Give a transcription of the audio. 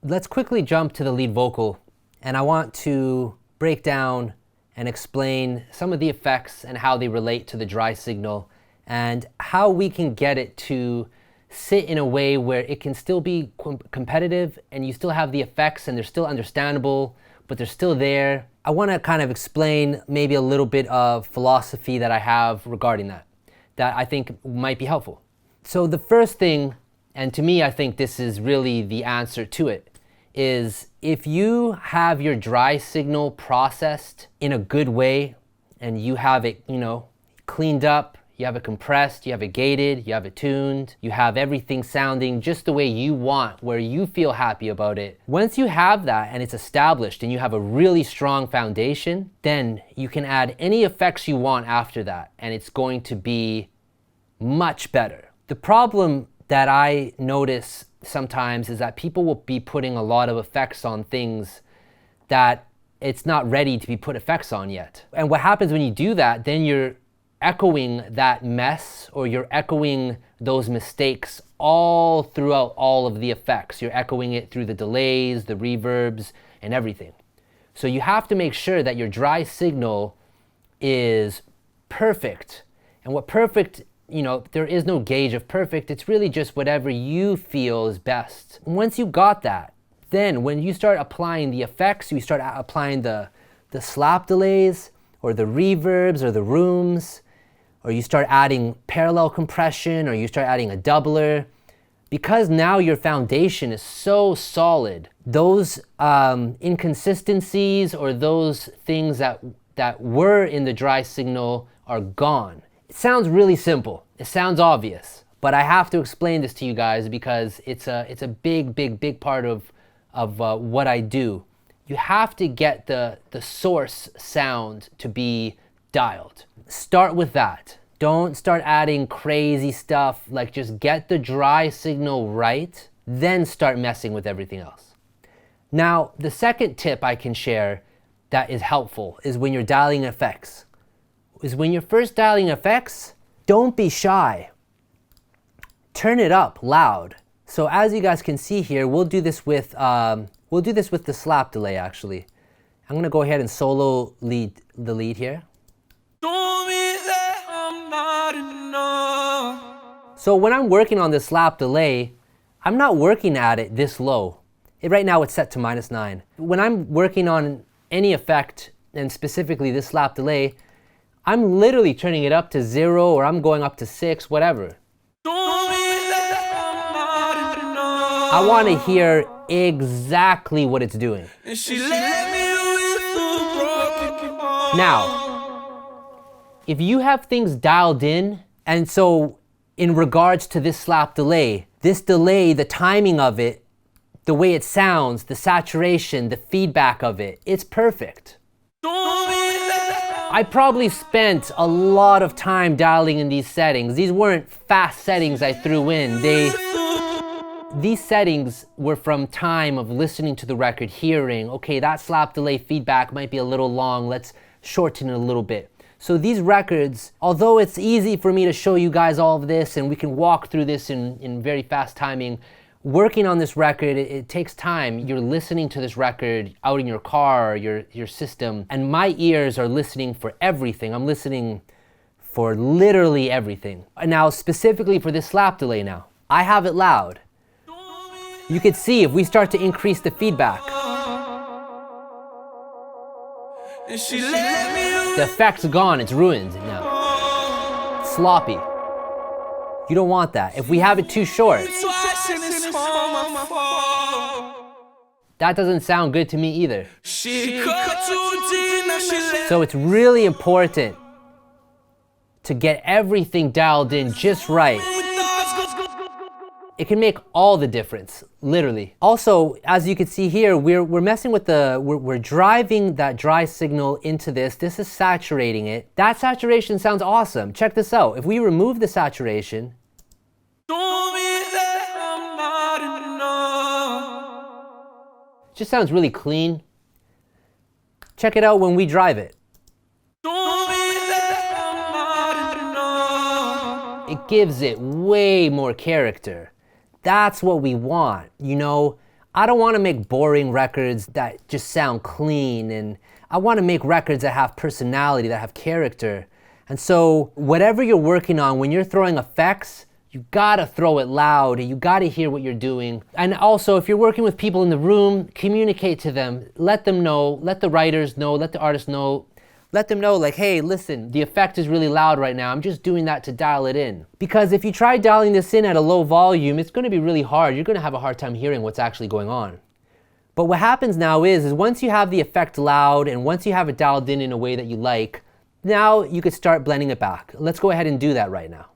let's quickly jump to the lead vocal, and I want to break down and explain some of the effects and how they relate to the dry signal and how we can get it to sit in a way where it can still be competitive and you still have the effects and they're still understandable, but they're still there. I want to kind of explain maybe a little bit of philosophy that I have regarding that I think might be helpful. So the first thing, and to me I think this is really the answer to it, is if you have your dry signal processed in a good way and you have it, cleaned up, you have it compressed, you have it gated, you have it tuned, you have everything sounding just the way you want, where you feel happy about it. Once you have that and it's established and you have a really strong foundation, then you can add any effects you want after that and it's going to be much better. The problem that I notice sometimes is that people will be putting a lot of effects on things that it's not ready to be put effects on yet. And what happens when you do that, then you're echoing that mess, or you're echoing those mistakes all throughout all of the effects. You're echoing it through the delays, the reverbs, and everything. So you have to make sure that your dry signal is perfect. And what perfect, there is no gauge of perfect. It's really just whatever you feel is best. Once you got that, then when you start applying the effects, you start applying the slap delays or the reverbs or the rooms, or you start adding parallel compression, or you start adding a doubler, because now your foundation is so solid, those inconsistencies or those things that were in the dry signal are gone. It sounds really simple. It sounds obvious, but I have to explain this to you guys because it's a big part of what I do. You have to get the source sound to be dialed. Start with that. Don't start adding crazy stuff. Like, just get the dry signal right, then start messing with everything else. Now, the second tip I can share that is helpful is when you're dialing effects. When you're first dialing effects, don't be shy. Turn it up loud. So as you guys can see here, we'll do this with the slap delay actually. I'm gonna go ahead and solo the lead here. So when I'm working on this slap delay, I'm not working at it this low. Right now it's set to -9. When I'm working on any effect, and specifically this slap delay, I'm literally turning it up to 0, or I'm going up to 6, whatever. I want to hear exactly what it's doing. Now, if you have things dialed in, and so in regards to this slap delay, the timing of it, the way it sounds, the saturation, the feedback of it, it's perfect. I probably spent a lot of time dialing in these settings. These weren't fast settings I threw in. These settings were from time of listening to the record, hearing, okay, that slap delay feedback might be a little long, let's shorten it a little bit. So these records, although it's easy for me to show you guys all of this and we can walk through this in very fast timing, working on this record, it takes time. You're listening to this record out in your car, or your system, and my ears are listening for everything. I'm listening for literally everything. Now, specifically for this slap delay now, I have it loud. You can see if we start to increase the feedback, the effect's gone, it's ruined now. It's sloppy. You don't want that. If we have it too short, that doesn't sound good to me either. So it's really important to get everything dialed in just right. It can make all the difference, literally. Also, as you can see here, we're messing with we're driving that dry signal into this. This is saturating it. That saturation sounds awesome. Check this out. If we remove the saturation, it just sounds really clean. Check it out when we drive it. It gives it way more character. That's what we want, I don't want to make boring records that just sound clean, and I want to make records that have personality, that have character. And so whatever you're working on, when you're throwing effects, you gotta throw it loud, and you gotta hear what you're doing. And also, if you're working with people in the room, communicate to them. Let them know, let the writers know, let the artists know. Let them know, like, hey, listen, the effect is really loud right now. I'm just doing that to dial it in. Because if you try dialing this in at a low volume, it's gonna be really hard. You're gonna have a hard time hearing what's actually going on. But what happens now is once you have the effect loud, and once you have it dialed in a way that you like, now you could start blending it back. Let's go ahead and do that right now.